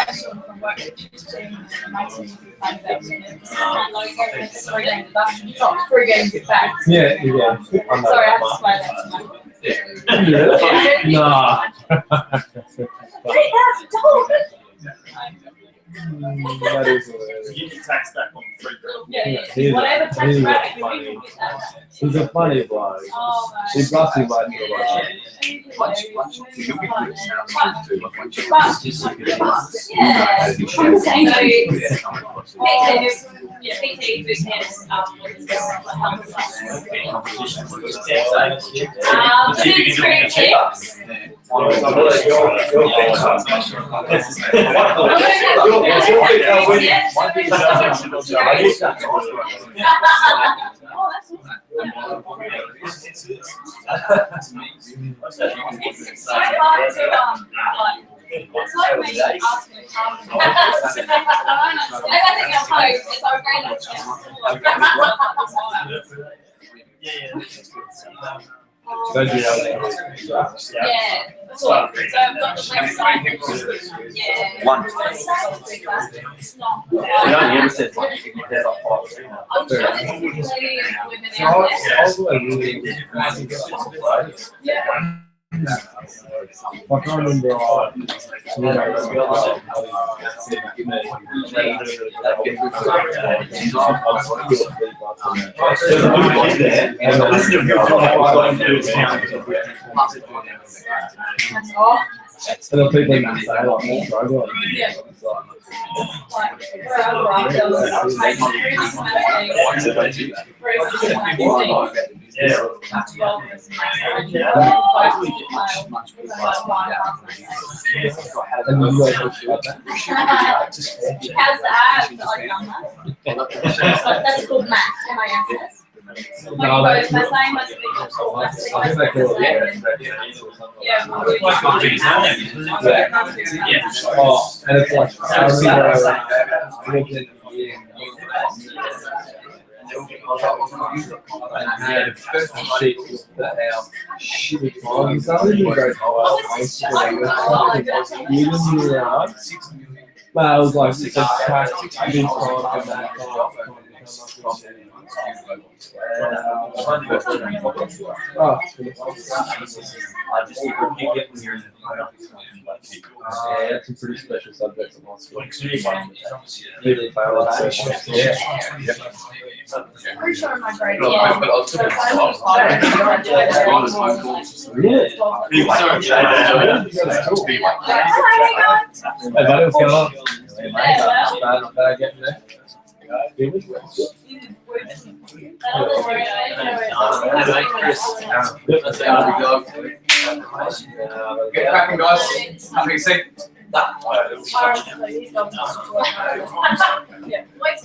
next one from work, just doing amazing fan base. And like over 3 games back, not 3 games back. Yeah. Sorry, I have to swear that to my Nah. That is hilarious. You can tax back on free. Yeah. Whatever tax bracket you can get that. He's a funny bloke. Oh, He got you by the It's so hard to it's like when you ask me to come. I think I'll post. It's okay. Don't do that. Yeah. So I've got the website. Yeah. One. You only ever said one. There's like 5. I'm sure there's people living out there. Yeah. I can't remember. And the people in that say like more struggling. Yeah. That's called maths, M-I-S-S. No, that's not. I think they call it. Yeah. Oh, and it's like I remember I had a sheet that how shit was going. It's not even very hard. But I was like, it's a track this time and that that's some pretty special subjects in my school. Really Pretty sure my grade. Hey, buddy, what's going on? Bad getting there. Get cracking, guys. Have a seat. Yeah, boys.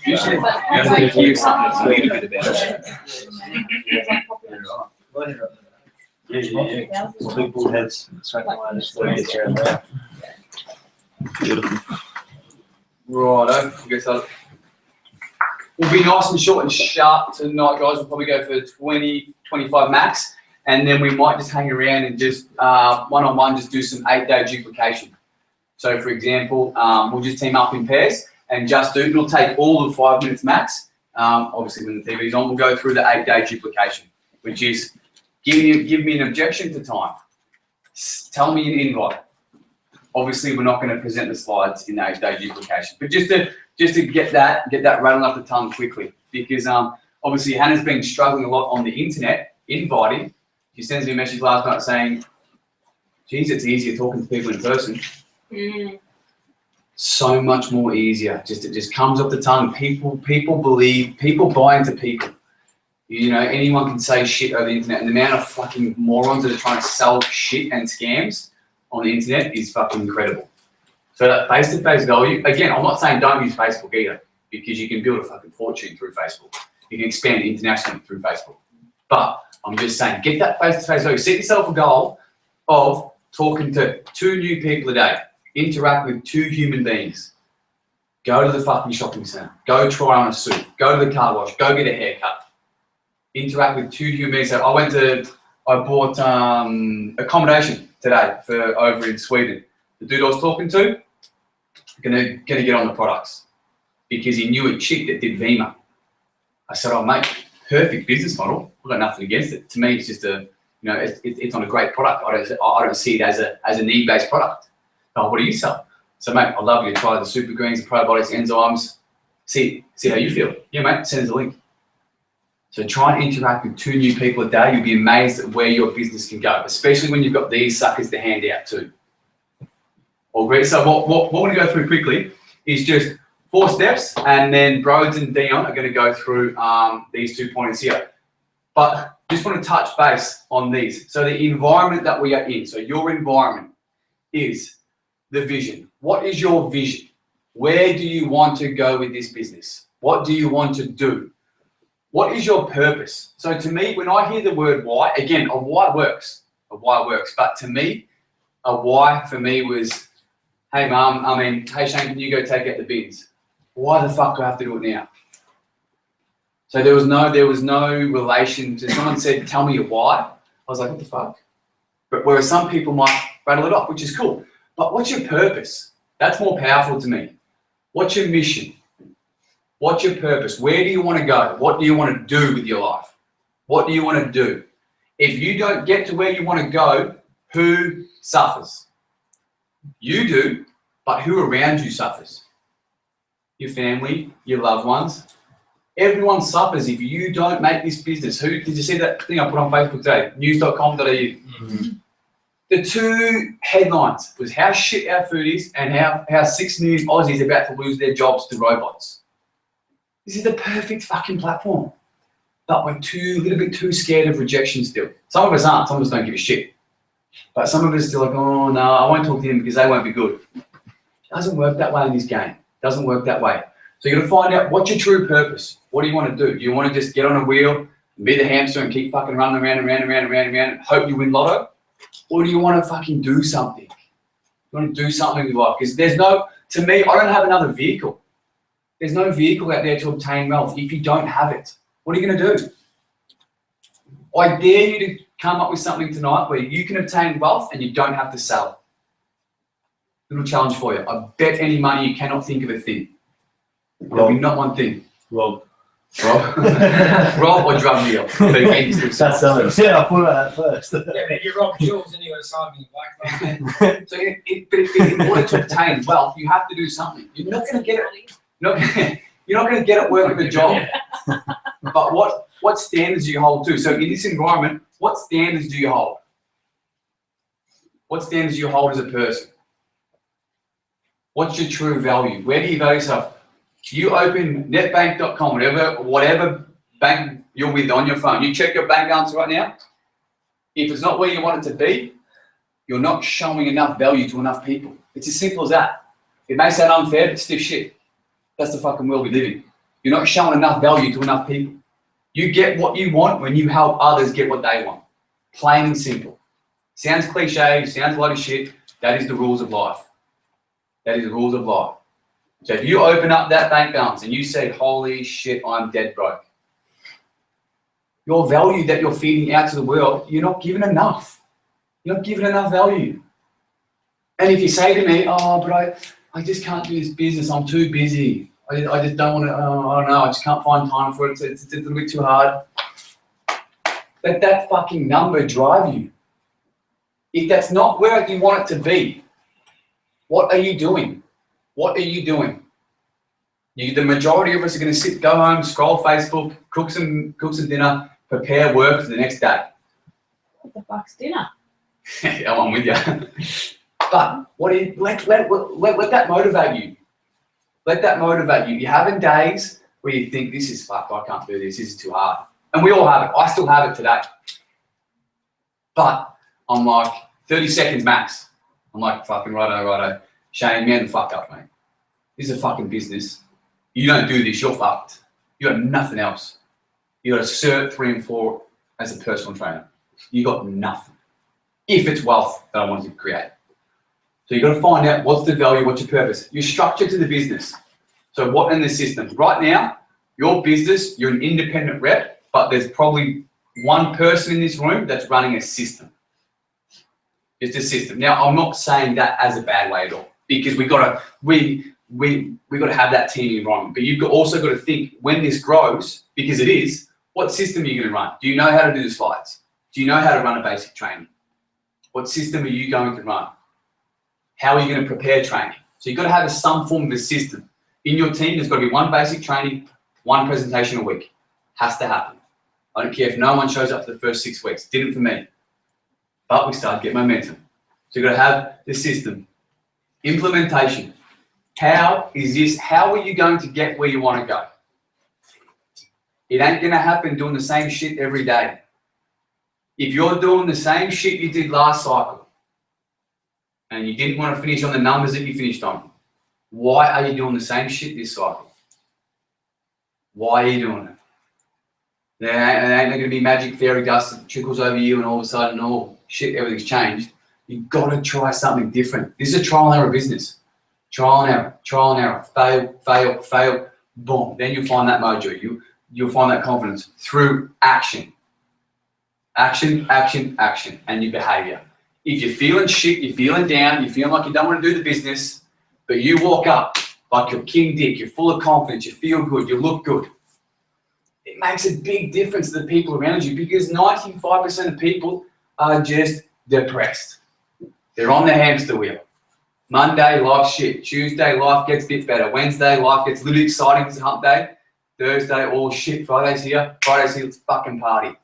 Usually, you have to hear something that's a little bit about it. Big bull heads. Beautiful. Righto, I guess we'll be nice and short and sharp tonight, guys. We'll probably go for 20, 25 max, and then we might just hang around and just one-on-one just do some 8-day duplication. So, for example, we'll just team up in pairs and just do. It'll take all of 5 minutes max. Obviously, when the TV's on, we'll go through the 8-day duplication, which is give me an objection to time. Tell me an invite. Obviously, we're not going to present the slides in the 8-day duplication, but just to get that rattling off the tongue quickly, because obviously Hannah's been struggling a lot on the internet inviting. She sends me a message last night saying, "Geez, it's easier talking to people in person." So much more easier. It just comes off the tongue. People believe. People buy into people. You know, anyone can say shit over the internet, and the amount of fucking morons that are trying to sell shit and scams on the internet is fucking incredible. So that face-to-face value, again, I'm not saying don't use Facebook either, because you can build a fucking fortune through Facebook. You can expand internationally through Facebook. But I'm just saying, get that face-to-face value. Set yourself a goal of talking to 2 new people a day. Interact with 2 human beings. Go to the fucking shopping center. Go try on a suit. Go to the car wash. Go get a haircut. Interact with 2 human beings. So I bought accommodation today for over in Sweden. The dude I was talking to, gonna get on the products because he knew a chick that did Vima. I said, oh mate, perfect business model. I've got nothing against it. To me, it's just it's not a great product. I don't see it as a need-based product. Oh, what do you sell? So mate, I'd love you to try the super greens, the probiotics, enzymes. See how you feel. Yeah, mate, send us a link. So try and interact with 2 new people a day. You'll be amazed at where your business can go, especially when you've got these suckers to hand out too. All great. So what we're going to go through quickly is just 4 steps, and then Broads and Dion are going to go through these 2 points here. But just want to touch base on these. So the environment that we are in, so your environment is the vision. What is your vision? Where do you want to go with this business? What do you want to do? What is your purpose? So to me, when I hear the word why, again, a why works. But to me, a why for me was, hey hey Shane, can you go take out the bins? Why the fuck do I have to do it now? So there was no relation to, someone said, tell me your why. I was like, what the fuck? But whereas some people might rattle it off, which is cool. But what's your purpose? That's more powerful to me. What's your mission? What's your purpose? Where do you want to go? What do you want to do with your life? What do you want to do? If you don't get to where you want to go, who suffers? You do, but who around you suffers? Your family, your loved ones. Everyone suffers if you don't make this business. Did you see that thing I put on Facebook today? News.com.au. Mm-hmm. The 2 headlines was how shit our food is and how 6 million Aussies are about to lose their jobs to robots. This is the perfect fucking platform. But we're a little bit too scared of rejection still. Some of us aren't. Some of us don't give a shit. But some of us are still like, oh no, I won't talk to them because they won't be good. It doesn't work that way in this game. It doesn't work that way. So you're going to find out what's your true purpose. What do you want to do? Do you want to just get on a wheel, be the hamster and keep fucking running around and hope you win lotto? Or do you want to fucking do something? You want to do something with life? Because to me, I don't have another vehicle. There's no vehicle out there to obtain wealth if you don't have it. What are you going to do? I dare you to come up with something tonight where you can obtain wealth and you don't have to sell it. Little challenge for you. I bet any money you cannot think of a thing. There'll be not one thing. Rob. Rob or drug deal. But again, That's something. Yeah, I thought about that first. Yeah, but you rob jewels and you got to sign me black. So in order to obtain wealth, you have to do something. You're not going to get it. You're not going to get it working a job. But what standards do you hold to? So in this environment, what standards do you hold? What standards do you hold as a person? What's your true value? Where do you value yourself? You open netbank.com, whatever bank you're with on your phone, you check your bank balance right now. If it's not where you want it to be, you're not showing enough value to enough people. It's as simple as that. It may sound unfair, but it's stiff shit. That's the fucking world we live in. You're not showing enough value to enough people. You get what you want when you help others get what they want. Plain and simple. Sounds cliche, sounds a lot of shit. That is the rules of life. That is the rules of life. So if you open up that bank balance and you say, holy shit, I'm dead broke. Your value that you're feeding out to the world, you're not giving enough. You're not giving enough value. And if you say to me, oh, but I just can't do this business, I'm too busy. I just don't want to, I don't know, I just can't find time for it, it's a little bit too hard. Let that fucking number drive you. If that's not where you want it to be, what are you doing? What are you doing? The majority of us are going to go home, scroll Facebook, cook some dinner, prepare work for the next day. What the fuck's dinner? Yeah, I'm with you. But let that motivate you. Let that motivate you. You're having days where you think, this is fuck, I can't do this, this is too hard. And we all have it. I still have it today. But I'm like, 30 seconds max. I'm like, fucking righto. Shane, man the fuck up, mate. This is a fucking business. You don't do this, you're fucked. You got nothing else. You got a cert 3 and 4 as a personal trainer. You got nothing. If it's wealth that I want to create. So you got to find out what's the value, what's your purpose. Your structure to the business. So what in the system? Right now, your business, you're an independent rep, but there's probably one person in this room that's running a system. It's a system. Now, I'm not saying that as a bad way at all, because we gotta have that team environment. But you've also got to think when this grows, because it is. What system are you going to run? Do you know how to do the slides? Do you know how to run a basic training? What system are you going to run? How are you going to prepare training? So you've got to have some form of a system. In your team, there's got to be one basic training, one presentation a week. Has to happen. I don't care if no one shows up for the first 6 weeks. Didn't for me. But we started to get momentum. So you've got to have the system. Implementation. How are you going to get where you want to go? It ain't going to happen doing the same shit every day. If you're doing the same shit you did last cycle and you didn't want to finish on the numbers that you finished on, why are you doing the same shit this cycle? Why are you doing it? There ain't going to be magic fairy dust that trickles over you and all of a sudden, oh shit, everything's changed. You've got to try something different. This is a trial and error business. Trial and error, fail, boom. Then you'll find that mojo. You'll find that confidence through action. Action, and your behavior. If you're feeling shit, you're feeling down, you're feeling like you don't want to do the business, but you walk up like you're King Dick, you're full of confidence, you feel good, you look good. It makes a big difference to the people around you, because 95% of people are just depressed. They're on the hamster wheel. Monday, life's shit. Tuesday, life gets a bit better. Wednesday, life gets a little exciting. It's a hump day. Thursday, all shit. Friday's here. Let's fucking party.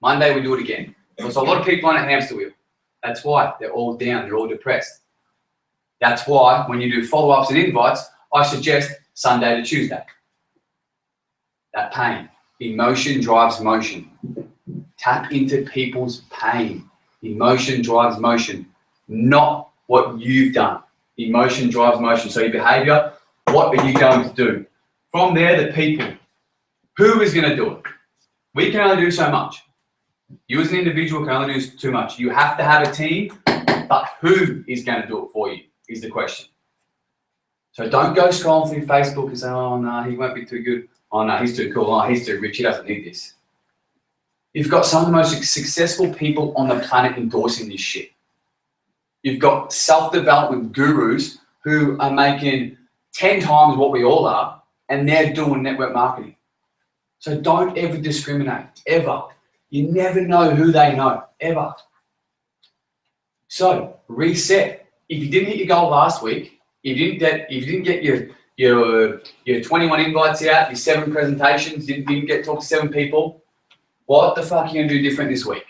Monday, we do it again. There's a lot of people on a hamster wheel. That's why they're all down. They're all depressed. That's why when you do follow-ups and invites, I suggest Sunday to Tuesday. That pain. Emotion drives motion. Tap into people's pain. Emotion drives motion. Not what you've done. Emotion drives motion. So your behavior, what are you going to do? From there, the people. Who is going to do it? We can only do so much. You as an individual can only do too much. You have to have a team, but who is going to do it for you is the question. So don't go scrolling through Facebook and say, oh no, he won't be too good. Oh no, he's too cool. Oh, he's too rich. He doesn't need this. You've got some of the most successful people on the planet endorsing this shit. You've got self-development gurus who are making 10 times what we all are, and they're doing network marketing. So don't ever discriminate, ever. You never know who they know, ever. So reset. If you didn't hit your goal last week, if you didn't get your 21 invites out, your 7 presentations, didn't get to talk to 7 people, what the fuck are you going to do different this week?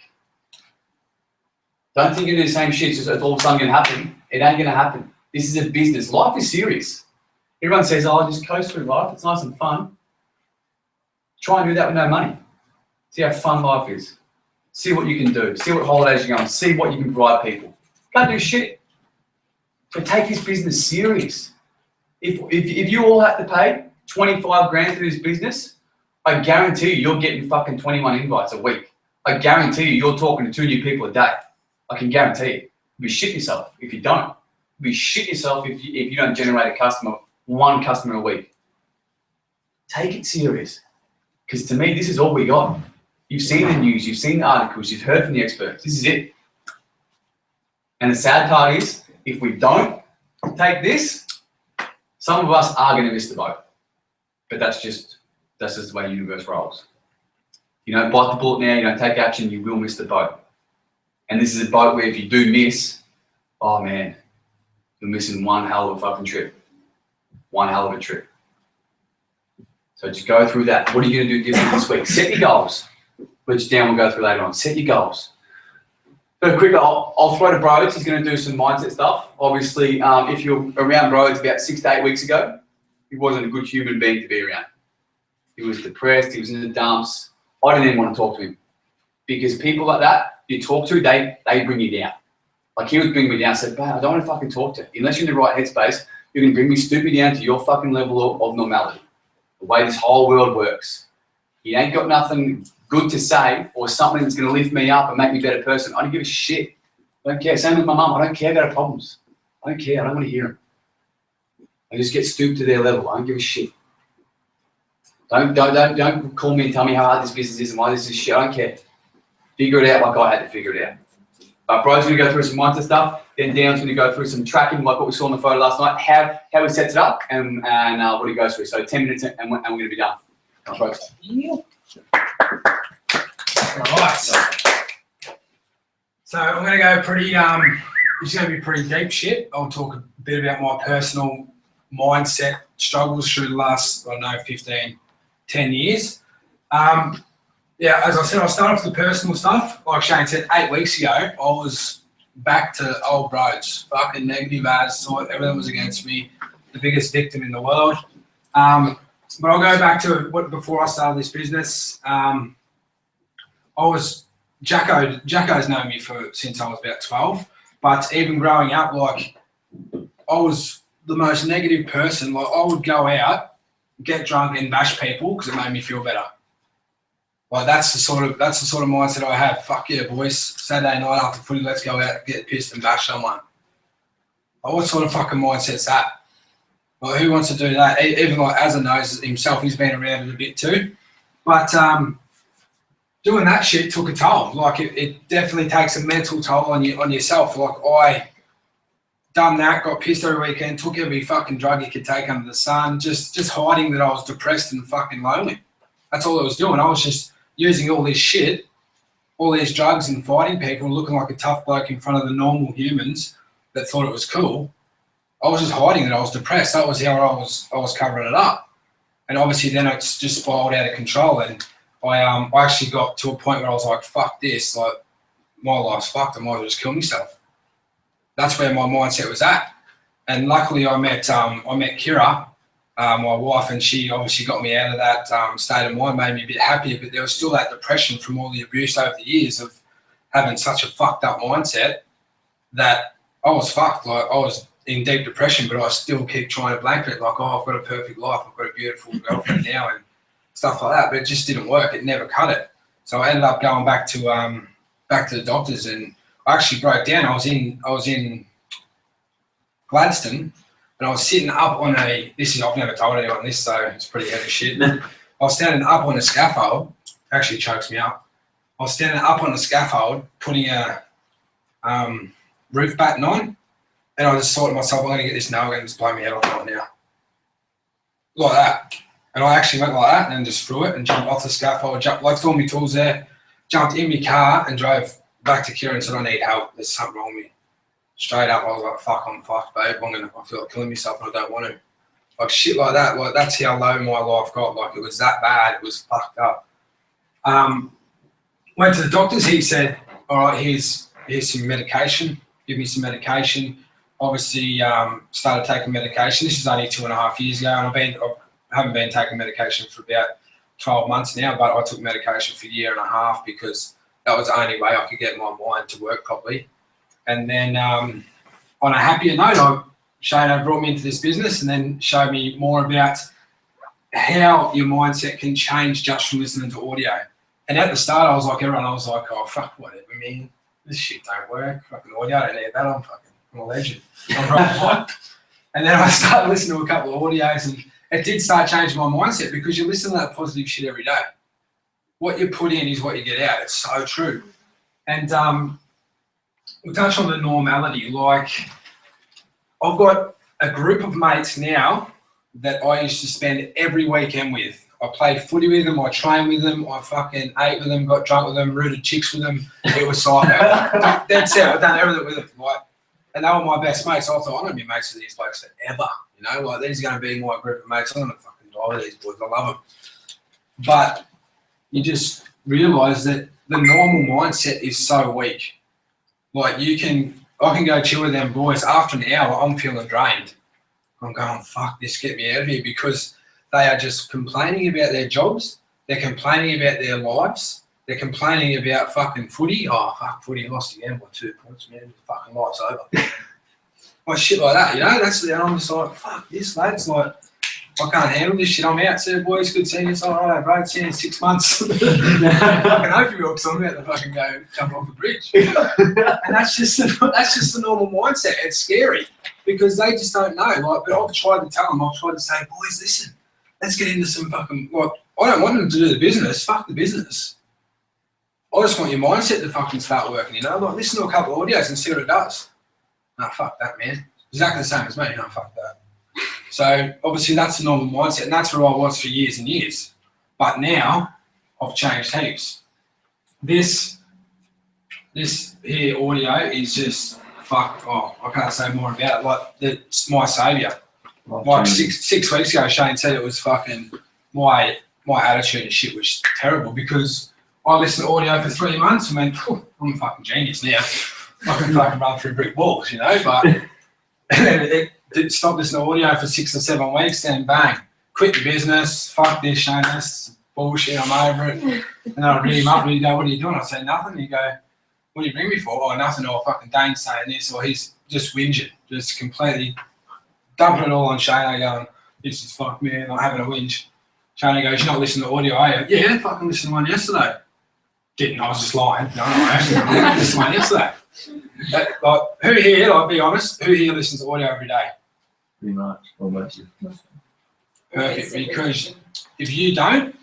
Don't think you're going to do the same shit so it's all of a sudden going to happen. It ain't going to happen. This is a business. Life is serious. Everyone says, oh, just coast through life. It's nice and fun. Try and do that with no money. See how fun life is. See what you can do. See what holidays you're going. See what you can provide people. Can't do shit. But take this business serious. If you all had to pay 25 grand for this business, I guarantee you're getting fucking 21 invites a week. I guarantee you're talking to 2 new people a day. I can guarantee it. You'll be shit yourself if you don't. You'll be shit yourself if you don't generate one customer a week. Take it serious. Because to me, this is all we got. You've seen the news, you've seen the articles, you've heard from the experts. This is it. And the sad part is, if we don't take this, some of us are going to miss the boat. But that's just the way the universe rolls. You don't bite the bullet now, you don't take action, you will miss the boat. And this is a boat where if you do miss, oh man, you're missing one hell of a fucking trip. One hell of a trip. So just go through that. What are you going to do different this week? Set your goals, which Dan will go through later on. Set your goals. But quickly, I'll throw to Broads. He's going to do some mindset stuff. Obviously, if you're around Broads about 6 to 8 weeks ago, he wasn't a good human being to be around. He was depressed. He was in the dumps. I didn't even want to talk to him because people like that, you talk to, they bring you down. Like he was bringing me down. I said, I don't want to fucking talk to you. Unless you're in the right headspace, you're going to bring me stupid down to your fucking level of normality. The way this whole world works. You ain't got nothing good to say or something that's going to lift me up and make me a better person. I don't give a shit. I don't care. Same with my mum. I don't care about her problems. I don't care. I don't want to hear them. I just get stooped to their level. I don't give a shit. Don't call me and tell me how hard this business is and why this is shit. I don't care. Figure it out like I had to figure it out. Bro's going to go through some mindset stuff. Then Dan's going to go through some tracking, like what we saw in the photo last night, how he sets it up and what he goes through. So 10 minutes and we're going to be done. Bros. Alright. So I'm going to go pretty, it's going to be pretty deep shit. I'll talk a bit about my personal mindset struggles through the last, 15, 10 years. Yeah, as I said, I'll start off with the personal stuff. Like Shane said, 8 weeks ago, I was back to old roads. Fucking negative as, thought everything was against me, the biggest victim in the world. But I'll go back to what before I started this business. I was Jacko's known me since I was about 12. But even growing up, like I was the most negative person. Like I would go out, get drunk, and bash people because it made me feel better. Like that's the sort of mindset I had. Fuck yeah, boys! Saturday night after footy, let's go out, get pissed and bash someone. Like, what sort of fucking mindset's that? Like who wants to do that? Even like Azza knows himself, he's been around it a bit too. But doing that shit took a toll. Like it definitely takes a mental toll on yourself. Like I done that, got pissed every weekend, took every fucking drug you could take under the sun, just hiding that I was depressed and fucking lonely. That's all I was doing. I was just using all this shit, all these drugs and fighting people, looking like a tough bloke in front of the normal humans that thought it was cool. I was just hiding that I was depressed. That was how I was covering it up. And obviously then it's just spiraled out of control. And I actually got to a point where I was like, fuck this, like my life's fucked, I might as well just kill myself. That's where my mindset was at. And luckily I met Kira, my wife, and she obviously got me out of that state of mind, made me a bit happier, but there was still that depression from all the abuse over the years of having such a fucked up mindset that I was fucked. Like I was in deep depression, but I still keep trying to blanket it like, oh, I've got a perfect life, I've got a beautiful girlfriend now and stuff like that, but it just didn't work. It never cut it. So I ended up going back to the doctors, and I actually broke down. I was in Gladstone, and I was sitting up on I've never told anyone this, so it's pretty heavy shit. I was standing up on a scaffold, actually chokes me up. I was standing up on the scaffold, putting a roof batten on, and I just thought to myself, I'm going to get this nail gun and just blow my head off right now. Like that. And I actually went like that and then just threw it and jumped off the scaffold, left all my tools there, jumped in my car and drove back to Kira and said, I need help. There's something wrong with me. Straight up, I was like, fuck, I'm fucked, babe. I feel like killing myself and I don't want to. Like shit like that. Like that's how low my life got. Like it was that bad. It was fucked up. Went to the doctors. He said, all right, here's some medication. Give me some medication. Obviously, started taking medication. This is only 2.5 years ago, and I haven't been taking medication for about 12 months now, but I took medication for 1.5 years because that was the only way I could get my mind to work properly. And then on a happier note, Shane brought me into this business and then showed me more about how your mindset can change just from listening to audio. And at the start, I was like everyone, I was like, oh, fuck, whatever, man. This shit don't work. Fucking audio, I don't need that. I'm a legend. I'm right. And then I started listening to a couple of audios, and it did start changing my mindset because you listen to that positive shit every day. What you put in is what you get out. It's so true. And we'll touch on the normality. Like, I've got a group of mates now that I used to spend every weekend with. I played footy with them, I trained with them, I fucking ate with them, got drunk with them, rooted chicks with them. It was psycho. That's it. I've done everything with them. Like, and they were my best mates. I thought, I'm going to be mates with these blokes forever. You know, like these are going to be my group of mates. I'm going to fucking die with these boys. I love them. But you just realise that the normal mindset is so weak. Like I can go chill with them boys. After an hour, I'm feeling drained. I'm going, fuck this, get me out of here, because they are just complaining about their jobs. They're complaining about their lives. They're complaining about fucking footy. Oh, fuck, footy lost again by 2 points, man. Fucking life's over. Like shit like that, you know? And I'm just like, fuck this, lads. Like, I can't handle this shit. I'm out. See you, boys. Good seeing you. It's all right, bro. See you in 6 months. I fucking hope you will, because I'm about to fucking go jump off the bridge. And that's just the normal mindset. It's scary because they just don't know. Like, but I've tried to tell them. I've tried to say, boys, listen, let's get into some fucking, like, I don't want them to do the business. Fuck the business. I just want your mindset to fucking start working, you know? Like, listen to a couple of audios and see what it does. No, fuck that, man. Exactly the same as me. No, fuck that. So, obviously, that's the normal mindset, and that's where I was for years and years. But now, I've changed heaps. This here audio is just, fuck, I can't say more about it. Like, it's my saviour. Like, six weeks ago, Shane said it was fucking, my attitude and shit was terrible because I listened to audio for 3 months and went, I'm a fucking genius now. I can fucking run through brick walls, you know, but it stopped listening to audio for 6 or 7 weeks, then bang, quit the business, fuck this, Shane, that's bullshit, I'm over it. And I ring him up and he go, what are you doing? I say, nothing. He go, what do you ring me for? Oh, nothing, or fucking Dane's saying this, or he's just whinging, just completely dumping it all on Shane. I go, this is fuck me, I'm having a whinge. Shane goes, you're not listening to audio, are you? Yeah, fucking listened to one yesterday. Didn't, I was just lying. No, I actually listened to one yesterday. Like, who here, like, be honest, who here listens to audio every day? Pretty much, almost. Perfect, because if you don't,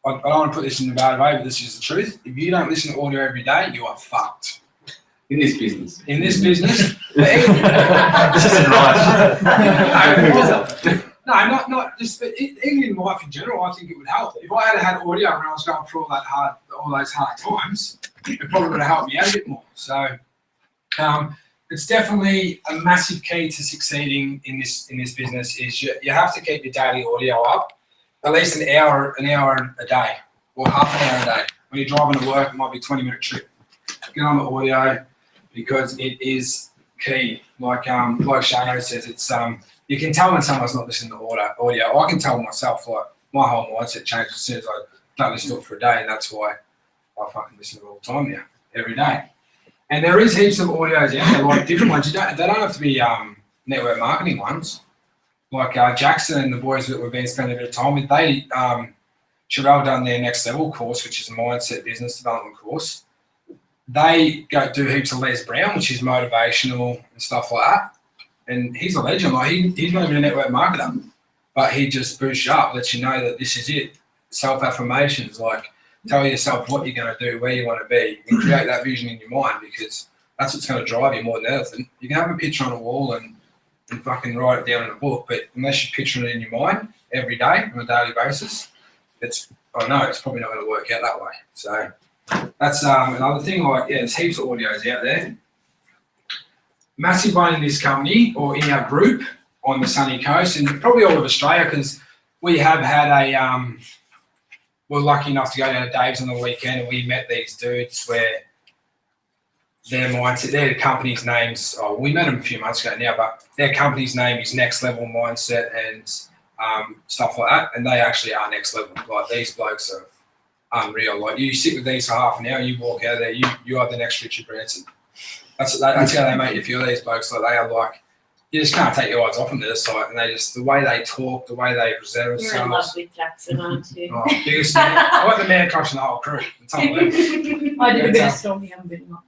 I don't want to put this in a bad way, but this is the truth. If you don't listen to audio every day, you are fucked. In this business. In this business. This isn't right. No, not just, but even in life in general, I think it would help. If I had audio when I was going through all those hard times, it probably would have helped me out a bit more. So, it's definitely a massive key to succeeding in this business. Is you have to keep your daily audio up, at least an hour a day, or half an hour a day. When you're driving to work, it might be a 20-minute trip. Get on the audio because it is key. Like Shano says, it's you can tell when someone's not listening to audio. I can tell myself, like, my whole mindset changes as soon as I don't listen to it for a day, and that's why I fucking listen to it all the time now, every day. And there is heaps of audios out there, like different ones. They don't have to be network marketing ones. Like Jackson and the boys that we've been spending a bit of time with, they, Sherelle done their next level course, which is a mindset business development course. They go do heaps of Les Brown, which is motivational and stuff like that. And he's a legend. Like he's not even a network marketer, but he just boosts you up, lets you know that this is it. Self-affirmations, like tell yourself what you're going to do, where you want to be, and create that vision in your mind, because that's what's going to drive you more than anything. You can have a picture on a wall and fucking write it down in a book, but unless you're picturing it in your mind every day on a daily basis, it's probably not going to work out that way. So that's another thing. Like, yeah, there's heaps of audios out there. Massive one in this company or in our group on the sunny coast and probably all of Australia, because we have had we're lucky enough to go down to Dave's on the weekend and we met these dudes where their mindset, their company's names, we met them a few months ago now, but their company's name is Next Level Mindset and stuff like that, and they actually are next level. Like, these blokes are unreal. Like, you sit with these for half an hour, you walk out of there, you are the next Richard Branson. That's how they make you feel, these blokes. Like, they are like, you just can't take your eyes off them to the site, and they just, the way they talk, the way they present themselves. You're in love with Jackson, aren't you? Oh, biggest man. I got the man crushing the whole crew. I did a bit of storming, I'm a bit not.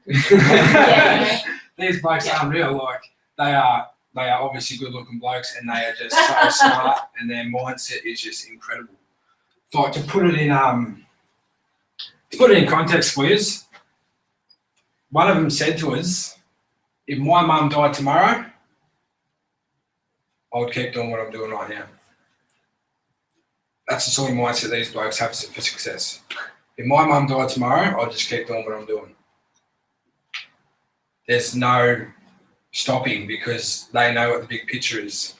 These blokes are unreal. Like, they are obviously good looking blokes, and they are just so smart, and their mindset is just incredible. Like, to put it in context for you, one of them said to us, if my mum died tomorrow, I would keep doing what I'm doing right now. That's the sort of mindset these blokes have for success. If my mum died tomorrow, I'll just keep doing what I'm doing. There's no stopping, because they know what the big picture is.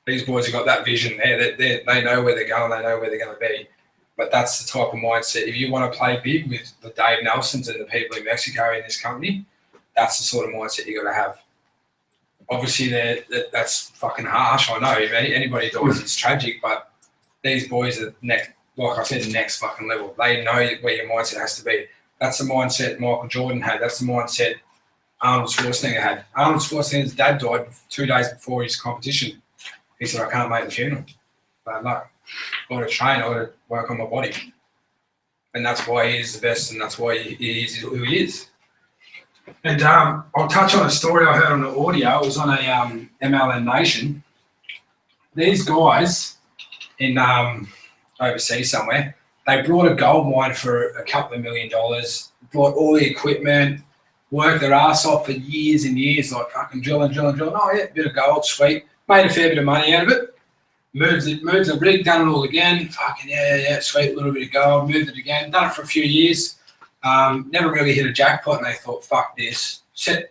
These boys have got that vision there. They know where they're going. They know where they're going to be. But that's the type of mindset. If you want to play big with the Dave Nelsons and the people in Mexico in this company, that's the sort of mindset you got to have. Obviously, that's fucking harsh. I know. If anybody dies, it's tragic. But these boys are next, like I said, the next fucking level. They know where your mindset has to be. That's the mindset Michael Jordan had. That's the mindset Arnold Schwarzenegger had. Arnold Schwarzenegger's dad died 2 days before his competition. He said, I can't make the funeral. Bad luck. I've got to train, I've got to work on my body. And that's why he is the best, and that's why he is who he is. And I'll touch on a story I heard on the audio. It was on a MLN Nation. These guys in overseas somewhere, They brought a gold mine for a couple of $1 million, brought all the equipment, worked their ass off for years and years, like fucking drilling. Oh yeah, bit of gold, sweet. Made a fair bit of money out of it. Moved the rig, done it all again. Fucking yeah, sweet, a little bit of gold. Moved it again, done it for a few years. Never really hit a jackpot, and they thought, fuck this.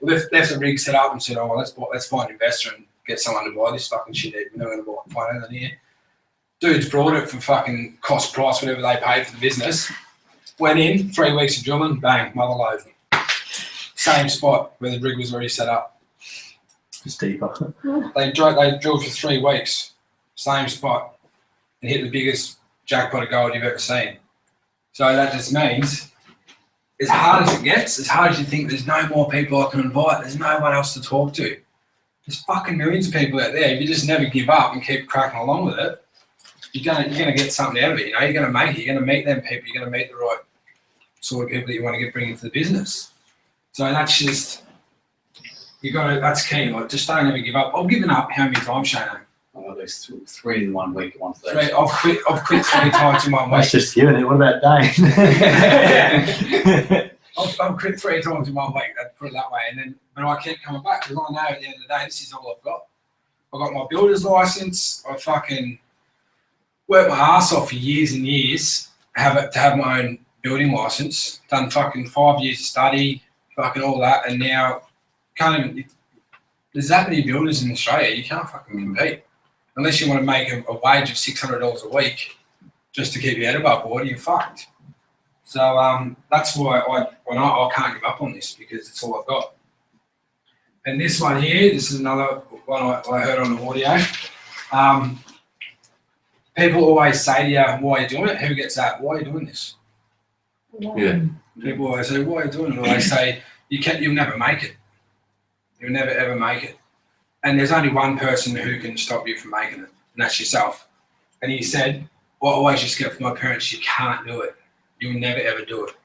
Left the rig set up and said, oh, well, let's find an investor and get someone to buy this fucking shit. We're not going to find anything here. Dudes brought it for fucking cost price, whatever they paid for the business. Went in, 3 weeks of drilling, bang, mother load. Same spot where the rig was already set up. Just deeper. They drilled for 3 weeks. Same spot, and hit the biggest jackpot of gold you've ever seen. So that just means, as hard as it gets, as hard as you think there's no more people I can invite, there's no one else to talk to. There's fucking millions of people out there. If you just never give up and keep cracking along with it, you're gonna get something out of it. You know, you're gonna make it. You're gonna meet them people. You're gonna meet the right sort of people that you want to bring into the business. So that's just that's key. Like, just don't ever give up. I've given up how many times, Shane? At least 3 in 1 week at one stage. I've quit 3 times in 1 week. That's just giving it. What about Dane? I've quit 3 times in 1 week. I'd put it that way, but I keep coming back because I know at the end of the day, this is all I've got. I've got my builder's license. I fucking worked my ass off for years and years to have my own building license. Done fucking 5 years of study, fucking all that, and now can't even. There's that many builders in Australia. You can't fucking compete. Unless you want to make a wage of $600 a week just to keep your head above water, you're fucked. So that's why I can't give up on this, because it's all I've got. And this one here, this is another one I heard on the audio. People always say to you, why are you doing it? Who gets that? Why are you doing this? Yeah. People always say, why are you doing it? Or they say, you'll never make it. You'll never ever make it. And there's only one person who can stop you from making it, and that's yourself. And he said, well, I always just get from my parents, you can't do it. You'll never ever do it.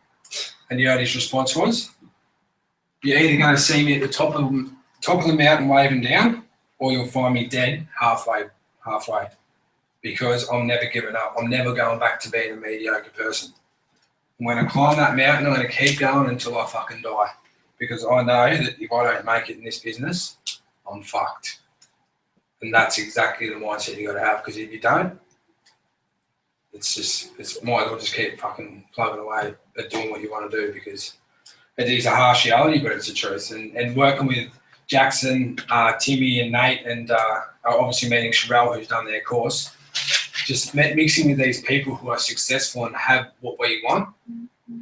And you know what his response was? You're either going to see me at the top of the mountain waving down, or you'll find me dead halfway. Because I'm never giving up. I'm never going back to being a mediocre person. I'm going to climb that mountain, I'm going to keep going until I fucking die. Because I know that if I don't make it in this business, I'm fucked. And that's exactly the mindset you got to have, because if you don't, it's might as well just keep fucking plugging away at doing what you want to do, because it is a harsh reality, but it's the truth. And working with Jackson, Timmy and Nate, and obviously meeting Sherelle, who's done their course, just mixing with these people who are successful and have what we want,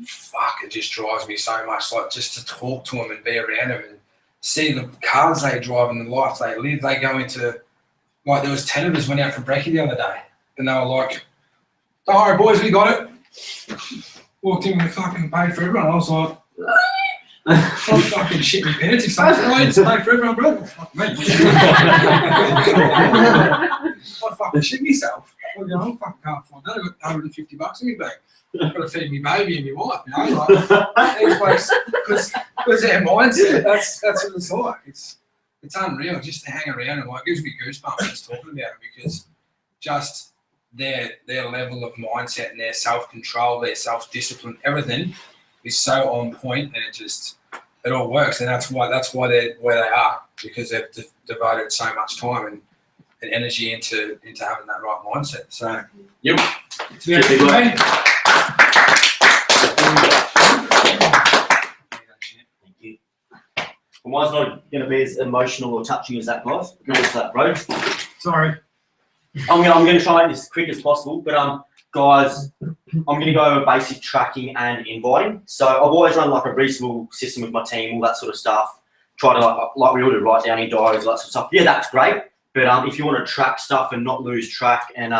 fuck, it just drives me so much. Like, just to talk to them and be around them and see the cars they drive and the life they live. They go into, like, there was 10 of us went out for brekkie the other day, and they were like, don't worry, boys, we got it. Walked in with fucking paid for everyone. I was like, I'll fucking shit my pants if someone's right, it's paid for everyone, bro. Fuck me. I'd fucking shit myself. I fucking can't afford that. I've got $150 in my bag. I've got to feed my baby and my wife, you know. Like, these blokes, because their mindset, that's what it's like. It's unreal just to hang around and, like, it gives me goosebumps just talking about it, because just their level of mindset and their self-control, their self-discipline, everything is so on point, and it all works, and that's why they're where they are, because they've devoted so much time and energy into having that right mindset. So, Yep. Thank you. Well, mine's not going to be as emotional or touching as that, guys. Rhodes. sorry. I'm going to try and make this as quick as possible, but guys, I'm going to go over basic tracking and inviting. So I've always run like a reasonable system with my team, all that sort of stuff. Try to, like we all do, write down in diaries, all that sort of stuff. Yeah, that's great. But if you want to track stuff and not lose track and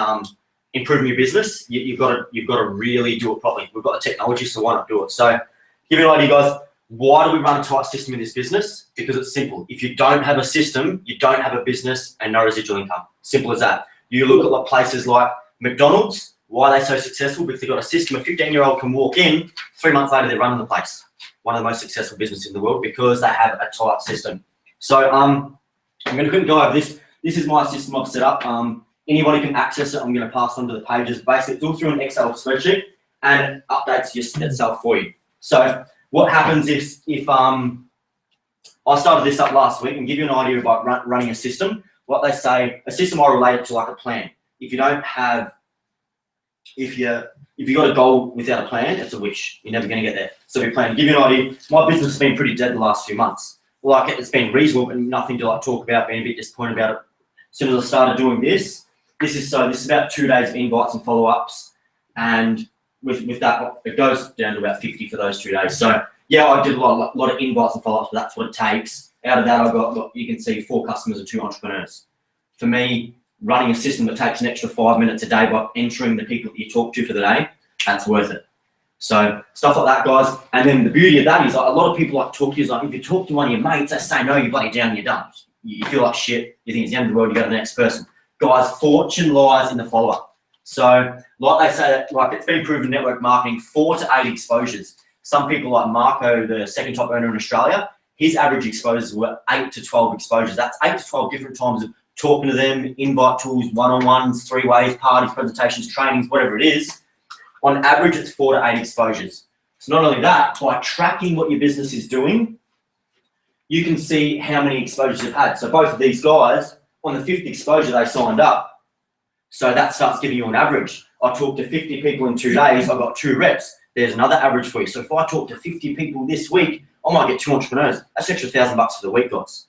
improving your business, you've got to really do it properly. We've got the technology, so why not do it? So give you an idea, guys. Why do we run a tight system in this business? Because it's simple. If you don't have a system, you don't have a business and no residual income. Simple as that. You look at like places like McDonald's. Why are they so successful? Because they've got a system. A 15-year-old can walk in, 3 months later they're running the place. One of the most successful businesses in the world, because they have a tight system. So I'm going to quickly go over this. This is my system I've set up. Anybody can access it. I'm going to pass on to the pages. Basically, it's all through an Excel spreadsheet. and it updates itself for you. So what happens if I started this up last week and give you an idea about running a system. What they say, a system I relate it to like a plan. If you don't have, if you got a goal without a plan, it's a wish. You're never going to get there. So we plan. To give you an idea, my business has been pretty dead the last few months. Like it's been reasonable, but nothing to like talk about. Being a bit disappointed about it. As soon as I started doing this is about 2 days of invites and follow-ups, and with that it goes down to about 50 for those 2 days. So yeah, I did a lot of invites and follow-ups, but that's what it takes. Out of that, I got, you can see, 4 customers and 2 entrepreneurs. For me, running a system that takes an extra 5 minutes a day by entering the people that you talk to for the day, that's worth it. So stuff like that, guys. And then the beauty of that is like, a lot of people like talk to you. Like if you talk to one of your mates, they say no, you're bloody down and you're done. You feel like shit. You think it's the end of the world. You go to the next person. Guys, fortune lies in the follow-up. So like they say, that, like it's been proven in network marketing, 4 to 8 exposures. Some people like Marco, the second top earner in Australia, his average exposures were 8 to 12 exposures. That's 8 to 12 different times of talking to them, invite tools, one-on-ones, 3-ways, parties, presentations, trainings, whatever it is. On average, it's 4 to 8 exposures. So not only that, by tracking what your business is doing, you can see how many exposures you've had. So both of these guys, on the 5th exposure, they signed up. So that starts giving you an average. I talked to 50 people in 2 days, I got 2 reps. There's another average for you. So if I talk to 50 people this week, I might get 2 entrepreneurs. That's an extra $1,000 for the week, guys.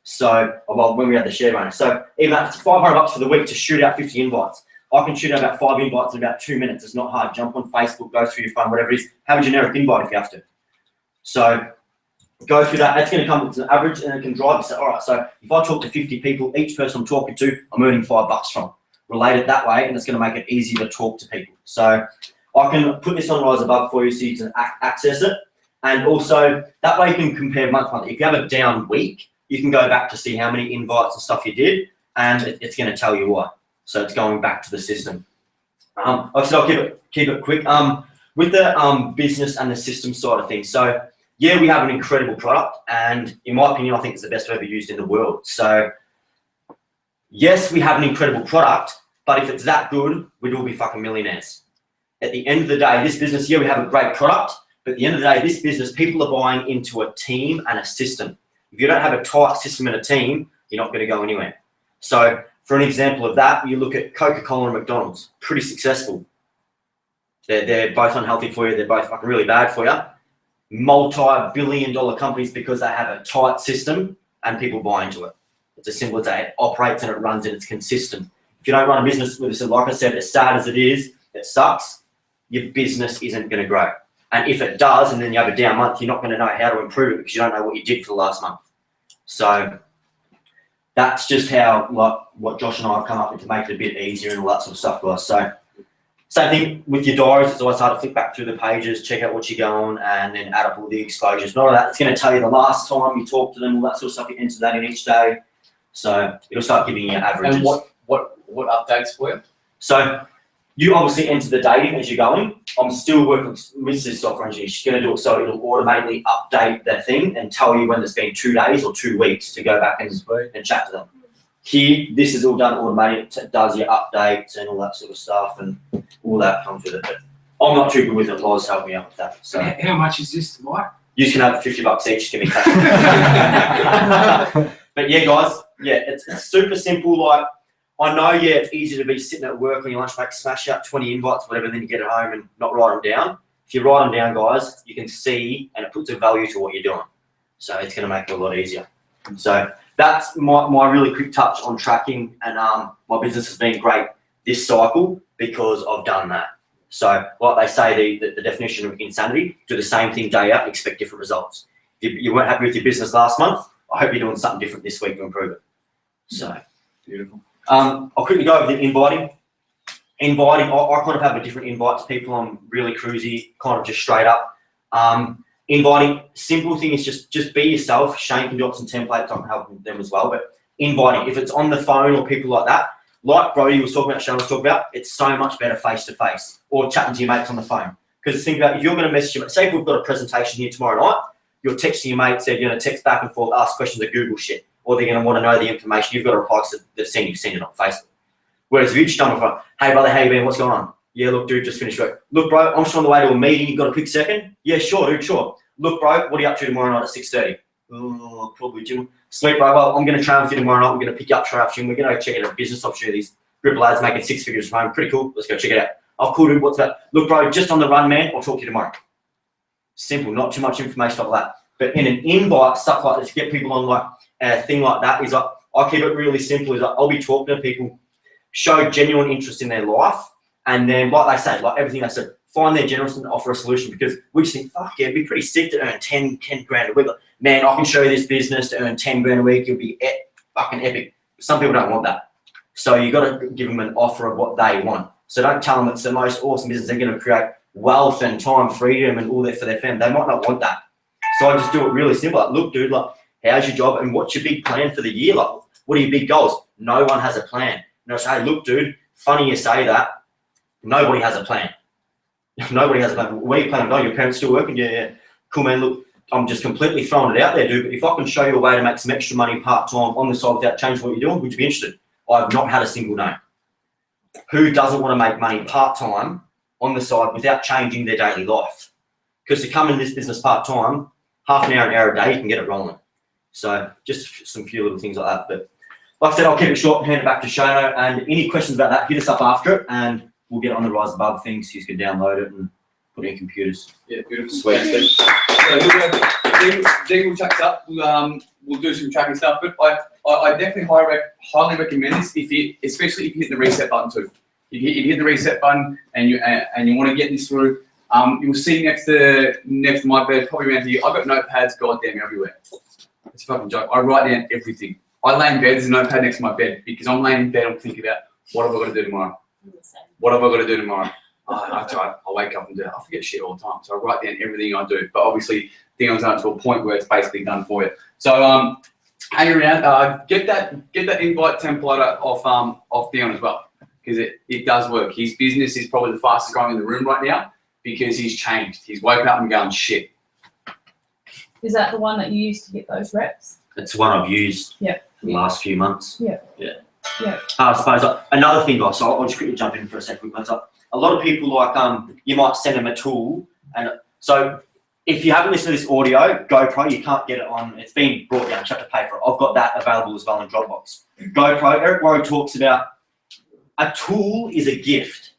So, well, when we had the share bonus. So even if it's $500 for the week to shoot out 50 invites, I can shoot out about 5 invites in about 2 minutes. It's not hard. Jump on Facebook, go through your phone, whatever it is. Have a generic invite if you have to. So go through that. That's going to come to an average, and it can drive you. So, all right, so if I talk to 50 people, each person I'm talking to, I'm earning $5 from. Relate it that way, and it's going to make it easier to talk to people. So I can put this on Rise Above for you so you can access it. And also, that way you can compare month to month. If you have a down week, you can go back to see how many invites and stuff you did, and it's going to tell you why. So it's going back to the system. Obviously, I'll keep it quick. With the business and the system side of things. So yeah, we have an incredible product, and in my opinion, I think it's the best I've ever used in the world. So yes, we have an incredible product, but if it's that good, we'd all be fucking millionaires. At the end of the day, this business, yeah, we have a great product, but at the end of the day, this business, people are buying into a team and a system. If you don't have a tight system and a team, you're not going to go anywhere. So for an example of that, you look at Coca-Cola and McDonald's, pretty successful. They're both unhealthy for you. They're both fucking really bad for you. Multi-billion-dollar companies because they have a tight system and people buy into it. It's as simple as that. It operates and it runs and it's consistent. If you don't run a business with it, like I said, as sad as it is, it sucks, your business isn't going to grow. And if it does, and then you have a down month, you're not going to know how to improve it because you don't know what you did for the last month. So that's just how, like, what Josh and I have come up with to make it a bit easier and all that sort of stuff, guys. So same thing with your diaries. It's always hard to flick back through the pages, check out what you're going, and then add up all the exposures. Not all that. It's going to tell you the last time you talked to them, all that sort of stuff. You enter that in each day. So it'll start giving you averages. And what updates for you? So you obviously enter the dating as you're going. I'm still working with this software engineer. She's going to do it so it'll automatically update that thing and tell you when it's been 2 days or 2 weeks to go back and chat to them. Here, this is all done automatically. It does your updates and all that sort of stuff, and all that comes with it. But I'm not too good with it. Loz helped me out with that. So How much is this to buy? you can have $50 each to be paid. But yeah, guys, yeah, it's super simple. Like, I know, yeah, it's easy to be sitting at work on your lunch break, smash out 20 invites, whatever, then you get it home and not write them down. If you write them down, guys, you can see, and it puts a value to what you're doing. So it's going to make it a lot easier. So that's my really quick touch on tracking, and my business has been great this cycle because I've done that. So like they say, the definition of insanity, do the same thing day out, expect different results. If you weren't happy with your business last month, I hope you're doing something different this week to improve it. So Beautiful. I'll quickly go over the inviting. I kind of have a different invite to people. I'm really cruisy, kind of just straight up. Inviting, simple thing is just be yourself. Shane can drop some templates. I can help them as well. But inviting, if it's on the phone or people like that, like Brody was talking about, Shane was talking about, it's so much better face to face or chatting to your mates on the phone. Because think about, if you're going to message your, say if we've got a presentation here tomorrow night, you're texting your mates, they're going to text back and forth, ask questions of Google shit, or they're going to want to know the information. You've got to reply because they've seen you send it on Facebook. Whereas if you just jump on, hey brother, how you been? What's going on? Yeah, look, dude, just finished work. Look, bro, I'm just on the way to a meeting. You got a quick second? Yeah, sure, dude, sure. Look, bro, what are you up to tomorrow night at 6:30? Oh, probably gym. Sweet, bro. Well, I'm going to train with you tomorrow night. I'm going to pick you up straight after gym. We're going to go check out a business opportunities. Group of lads making 6 figures from home. Pretty cool. Let's go check it out. Oh, cool, dude. What's that? Look, bro, just on the run, man. I'll talk to you tomorrow. Simple. Not too much information like that. But in an invite, stuff like this, get people on like a thing like that is like, I keep it really simple. Is like, I'll be talking to people, show genuine interest in their life, and then, like they say, like everything they said, find their generous and offer a solution, because we just think, fuck yeah, it'd be pretty sick to earn 10 grand a week. Like, man, I can show you this business to earn 10 grand a week. It'll be fucking epic. Some people don't want that. So you got to give them an offer of what they want. So don't tell them it's the most awesome business. They're going to create wealth and time, freedom, and all that for their family. They might not want that. So I just do it really simple. Like, look, dude, like, how's your job and what's your big plan for the year? Like, what are your big goals? No one has a plan. And I say, hey, look, dude, funny you say that. Nobody has a plan. Nobody has a plan. Where are you planning on going? Your parents still working? Yeah. Cool, man. Look, I'm just completely throwing it out there, dude. But if I can show you a way to make some extra money part-time on the side without changing what you're doing, would you be interested? I've not had a single no. Who doesn't want to make money part-time on the side without changing their daily life? Because to come in this business part-time, half an hour a day, you can get it rolling. So just some few little things like that. But like I said, I'll keep it short, hand it back to Shano. And any questions about that, hit us up after it, and we'll get it on the Rise Above things. So you can download it and put it in computers. Yeah, beautiful. Sweet. Dean will check up. We'll do some tracking stuff. But I definitely highly recommend this, especially if you hit the reset button too. If you hit the reset button and you want to get this through, you will see next to my bed, probably around here, I've got notepads goddamn everywhere. It's a fucking joke. I write down everything. I lay in bed, there's a notepad next to my bed, because I'm laying in bed, I'm thinking about, what have I got to do tomorrow? What have I got to do tomorrow? I wake up and do it. I forget shit all the time. So I write down everything I do. But obviously, things aren't to a point where it's basically done for you. So hang around. Get that invite template off Dion as well, because it does work. His business is probably the fastest growing in the room right now, because he's changed. He's woken up and going, shit. Is that the one that you used to get those reps? It's one I've used for the last few months. Yeah. I suppose another thing, guys. So I'll just quickly jump in for a second. A lot of people you might send them a tool, and so if you haven't listened to this audio, GoPro, you can't get it on. It's been brought down. You have to pay for it. I've got that available as well in Dropbox. GoPro. Eric Rowe talks about a tool is a gift.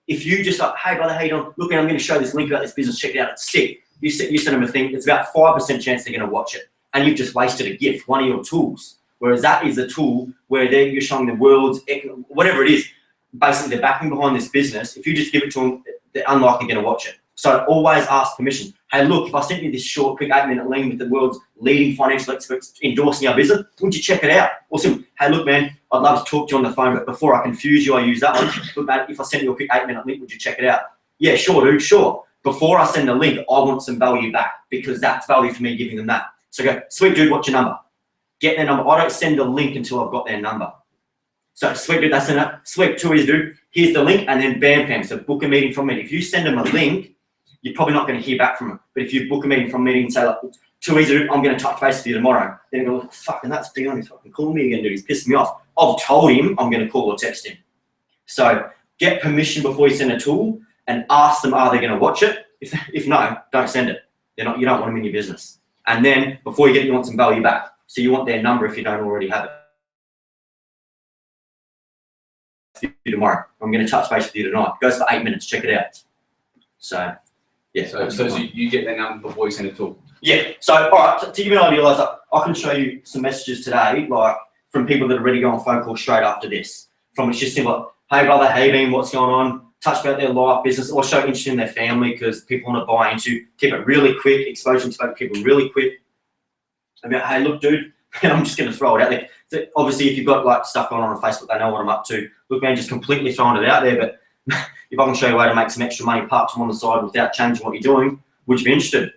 If you just like, hey brother, how you doing? Look, I'm going to show this link about this business. Check it out. It's sick. You send them a thing. It's about 5% chance they're going to watch it, and you've just wasted a gift, one of your tools. Whereas that is a tool where you're showing the world's, whatever it is, basically the backing behind this business. If you just give it to them, they're unlikely going to watch it. So always ask permission. Hey, look, if I sent you this short, quick 8-minute link with the world's leading financial experts endorsing our business, would you check it out? Awesome. Hey, look, man, I'd love to talk to you on the phone, but before I confuse you, I use that one. Look, man, if I sent you a quick 8-minute link, would you check it out? Yeah, sure, dude, sure. Before I send the link, I want some value back, because that's value for me giving them that. So go, sweet dude, what's your number? Get their number. I don't send a link until I've got their number. So sweet dude, that's enough. Sweet, too easy, dude. Here's the link, and then bam, bam. So book a meeting from me. If you send them a link, you're probably not going to hear back from them. But if you book a meeting from meeting and say, like, too easy, dude, I'm going to touch base with you tomorrow. Then you go, fucking that's Dion. He's fucking calling me again, dude. He's pissed me off. I've told him I'm going to call or text him. So get permission before you send a tool, and ask them, are they going to watch it? If no, don't send it. You don't want them in your business. And then before you get it, you want some value back. So you want their number if you don't already have it. Tomorrow, I'm going to touch base with you tonight. It goes for 8 minutes. Check it out. So, yeah. So you get their number before you send it to. Yeah. So, all right. To give you an idea, like, I can show you some messages today, like from people that are ready to go on phone call straight after this. From it's just simple. Hey brother, hey bean, what's going on? Touch about their life, business, or show interest in their family, because people want to buy into. Keep it really quick. Exposure to people really quick. About, hey, look, dude, I'm just going to throw it out there. So obviously, if you've got like stuff going on Facebook, they know what I'm up to. Look, man, just completely throwing it out there. But if I can show you a way to make some extra money part-time on the side without changing what you're doing, would you be interested?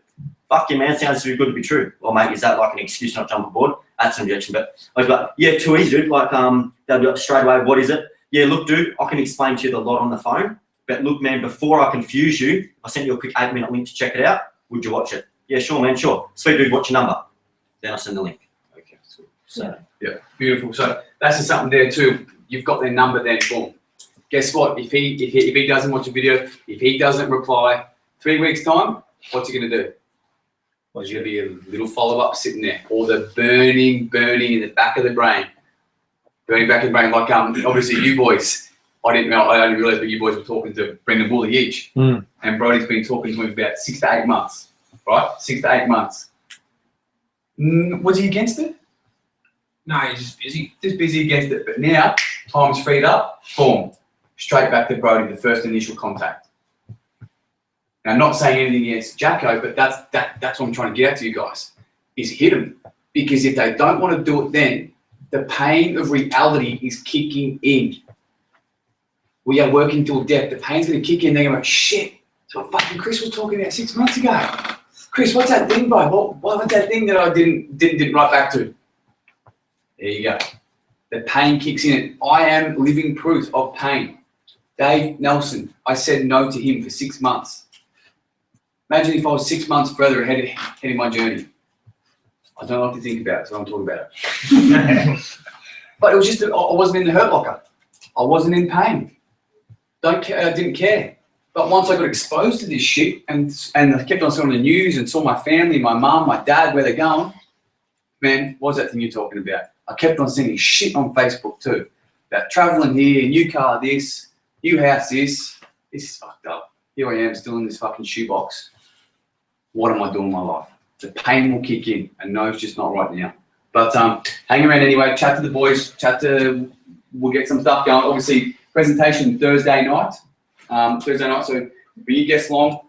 Fuck you, man, sounds too good to be true. Well, mate, is that like an excuse not to jump aboard? That's an objection. But I was like, yeah, too easy, dude. Like, they'll be like, straight away, what is it? Yeah, look, dude, I can explain to you the lot on the phone. But look, man, before I confuse you, I sent you a quick 8-minute link to check it out. Would you watch it? Yeah, sure, man, sure. Sweet, dude, what's your number? Then I send the link. Okay, so yeah, beautiful. So that's just something there too. You've got their number, then boom, Guess what? If he doesn't watch a video, if he doesn't reply, 3 weeks time, what's he gonna do? Well, there's gonna be a little follow-up sitting there, or the burning in the back of the brain. Burning back in the brain, like obviously you boys. I only realised that you boys were talking to Brendan Woolley each. And Brody's been talking to him for about 6 to 8 months. Right? 6 to 8 months. Was he against it? No, he's just busy. Just busy against it. But now, time's freed up, boom. Straight back to Brody, the first initial contact. Now, I'm not saying anything against Jacko, but that's what I'm trying to get at to you guys, is hit them. Because if they don't want to do it then, the pain of reality is kicking in. We are working till death. The pain's going to kick in. They're going to go, shit, that's what fucking Chris was talking about 6 months ago. Chris, what's that thing, bro? What's that thing that I didn't write back to? There you go. The pain kicks in. I am living proof of pain. Dave Nelson, I said no to him for 6 months. Imagine if I was 6 months further ahead in my journey. I don't like to think about it, so I don't talk about it. But it was just that I wasn't in the hurt locker. I wasn't in pain. I didn't care. But once I got exposed to this shit and I kept on seeing the news and saw my family, my mum, my dad, where they're going, man, what's that thing you're talking about? I kept on seeing shit on Facebook too. About travelling here, new car this, new house this. This is fucked up. Here I am still in this fucking shoebox. What am I doing in my life? The pain will kick in and no, it's just not right now. But hang around anyway, chat to the boys, we'll get some stuff going. Obviously, presentation Thursday night. So bring your guests along.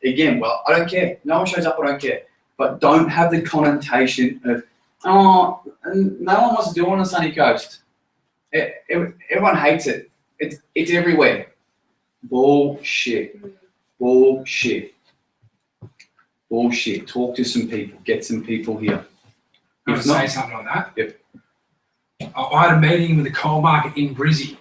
Again, well, I don't care. No one shows up, I don't care. But don't have the connotation of, oh, no one wants to do it on the sunny coast. Everyone hates it. It's everywhere. Bullshit. Bullshit. Bullshit. Talk to some people. Get some people here. I'm going to say something on that. Yep. I had a meeting with the coal market in Brizzy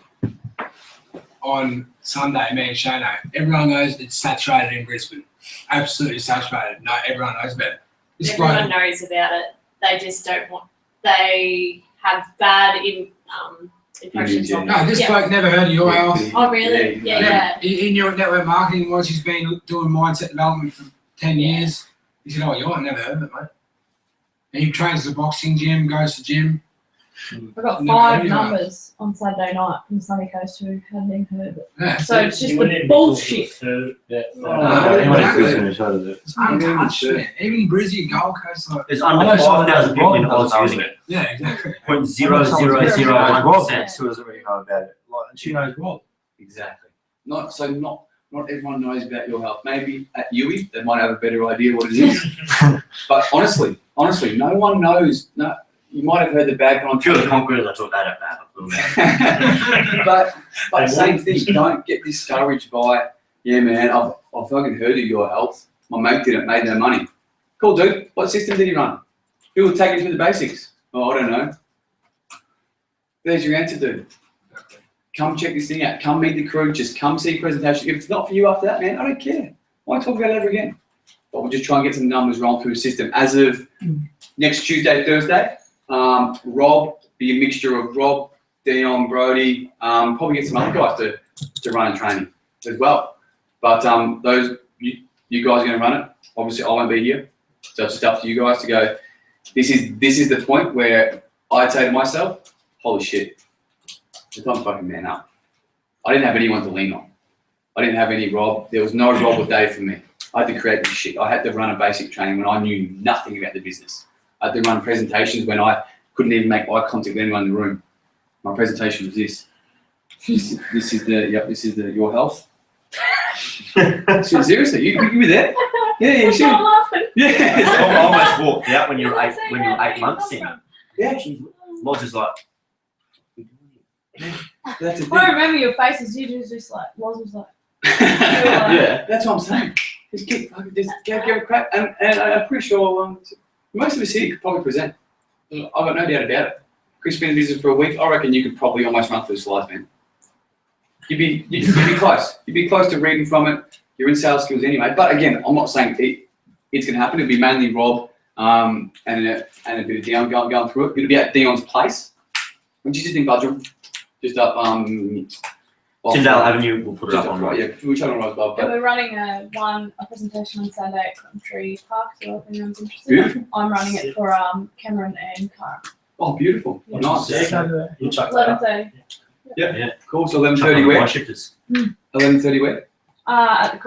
on Sunday, me and Shano. Everyone knows it's saturated in Brisbane. Absolutely saturated. No, everyone knows about it. Everyone knows about it. They just don't want. They have bad impressions of it. No, this bloke never heard of your house. Oh, really? Yeah. In your network marketing was he's been doing mindset development for 10 years. He said, oh, you never heard of it, mate. And he trains at the boxing gym, goes to gym. I got 5 numbers on Saturday night from the Sunny Coast who hadn't even heard of it. Yeah. So it's just the bullshit. It's untouched, man. Even Brizzy and Gold Coast, like, There's under 5,000 people in Oz using it. yeah, exactly. 0.0001%. Rob next to doesn't really know about it. Like, and she knows Rob. Exactly. Not everyone knows about your health. Maybe at UWE, they might have a better idea what it is. But honestly, no one knows. No, you might have heard the bad I'm sure the Conquerors, I took that at but same thing. Don't get discouraged by, yeah, man, I've fucking heard of your health. My mate did it, made no money. Cool, dude. What system did he run? Who will take you through the basics? Oh, I don't know. There's your answer, dude. Come check this thing out. Come meet the crew. Just come see a presentation. If it's not for you after that, man, I don't care. Why talk about it ever again? But we'll just try and get some numbers rolling through the system. As of next Tuesday, Thursday, Rob, be a mixture of Rob, Dion, Brody, probably get some other guys to run and training as well. But you guys are going to run it. Obviously, I won't be here. So it's just up to you guys to go, this is the point where I'd say to myself, holy shit, it's time to fucking man up. I didn't have anyone to lean on. I didn't have any Rob. There was no Rob or Dave for me. I had to create this shit. I had to run a basic training when I knew nothing about the business. I had to run presentations when I couldn't even make eye contact with anyone in the room. My presentation was this. This is the your health. Seriously, you were there? Yeah, you should. Yeah. I almost walked out when you were 8 months in. Yeah. Loz is like, That's the thing. I remember your faces. You was just like, Loz was like. Yeah, that's what I'm saying. Just give a crap. And I'm pretty sure most of us here could probably present. I've got no doubt about it. Chris been in business for a week. I reckon you could probably almost run through the slides, man. You'd be close. You'd be close to reading from it. You're in sales skills anyway. But again, I'm not saying it's going to happen. It'll be mainly Rob and a bit of Dion going through it. It'll be at Dion's place, which is just in Budrum, just up Tyndale Avenue, we'll put it Just up on. right, yeah, we'll chuck it on right above. Yeah, But we're running a presentation on Sunday at Country Park, so if anyone's interested. Beautiful. I'm running it for Cameron and Cara. oh, beautiful, Yeah. nice. You'll check that out. 11:30. Cool. So Chuck 11:30 on the where? one shifters. 11:30 where? At the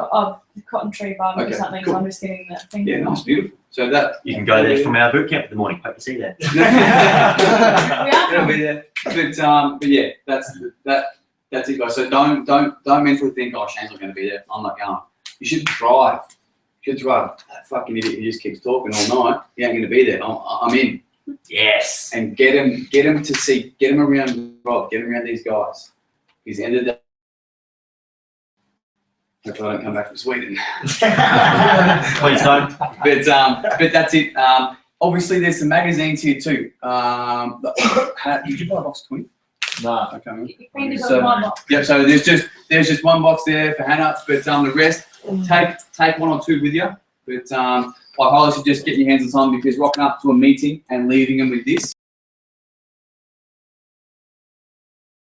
Cotton Tree Bar or Okay, something, cool. so I'm just getting the thing. Yeah, nice, beautiful. So that You can go there from our boot camp in the morning. Hope to see you there. We are It'll be there. But yeah, that's it, guys. So don't mentally think, oh, Shane's not going to be there. I'm not going. You should drive. You should drive. That fucking idiot who just keeps talking all night. He ain't going to be there. I'm in. Yes. And get him to see, get him around Rob, get him around these guys. Because the end of the day, hopefully I don't come back from Sweden. Please don't. But that's it. Obviously, there's some magazines here too. Did you buy a box of 20? Nah. Okay. man. You can just So- open my box. Yep. So there's just one box there for Hannah, but the rest take one or two with you. But I highly suggest getting your hands on some because rocking up to a meeting and leaving them with this